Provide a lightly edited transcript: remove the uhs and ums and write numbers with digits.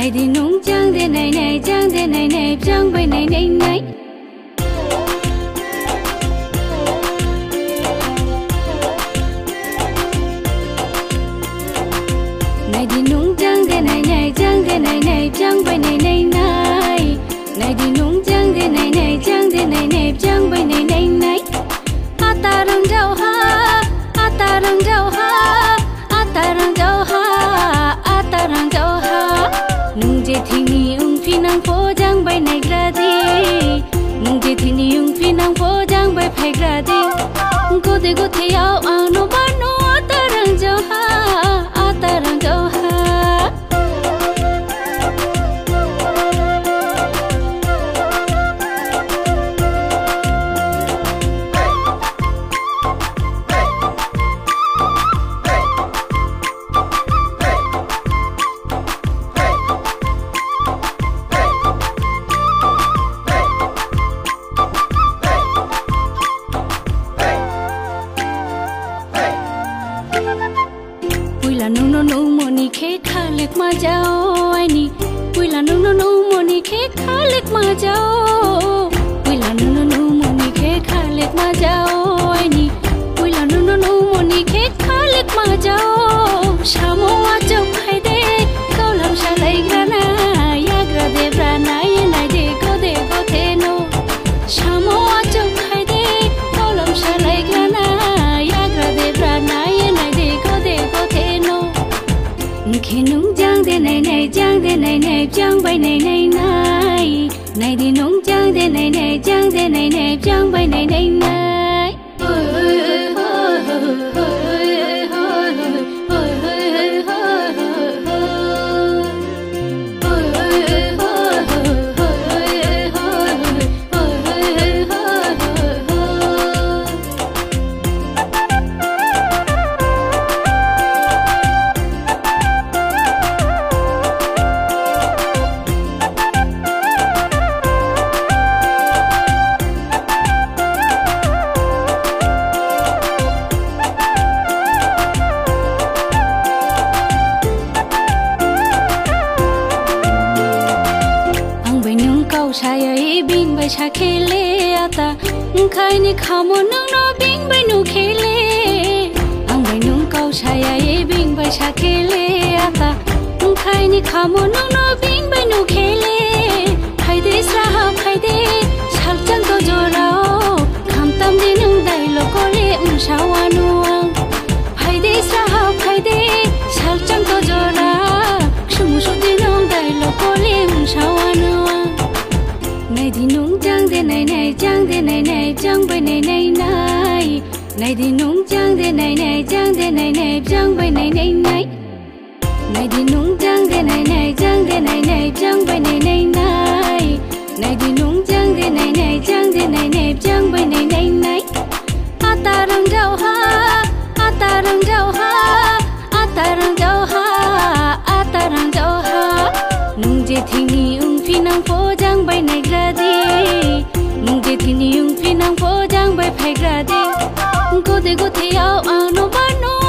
này đi nung chang de này chang de này chang bay này này này đi nung chang de này chang de này chang bay này này đi nung chang de này chang de này chang bay này ata rang jau ha ata rang jau ha ata rang jau ha ata rang jau ha nung je thini ung phi nang pho jang bay này gra di nung je thini ung phi nang pho jang bay phai gra di go de ao ang no ba no ata rang jau ha ata rang jau ha nung moni khe khalek ma jao ani puila nung moni khe khalek ma jao puila nung moni khe khalek ma jao ani puila nung moni khe khalek ma jao shamo wa chau khai de kolam shalai grana ya gra de brana ye nai de go the no shamo wa chau khai de kolam shalai grana ya gra de brana ye nai de go the no khi nung chang de này chang de này chang bay này này đi nung chang de này chang de này chang bay này Saya bin bai cha khele ata khai ni khamo nang no bin bai nu khele ang bai nung kau saya bin bai cha khele ata khai ni khamo nang no bin bai nu khele khai de sa khai de chal chang to jorao kham tam de nung dai lo ko le un shawanu khai de sa khai de chal chang to jora shum shu de nung dai lo ko le un shawanu này đi nung chang de này chang de này chang bay này này đi nung chang de này chang de này chang bay này này đi nung chang de này chang de này chang bay này này đi nung chang de này chang de này chang bay này ata rang jau ha ata rang jau ha ata rang jau ha ata rang jau ha nung je thini ung phi nang pho jang bay này gra di nung je thini ung phi nang pho jang bay phai gra di go de ao ang no ba no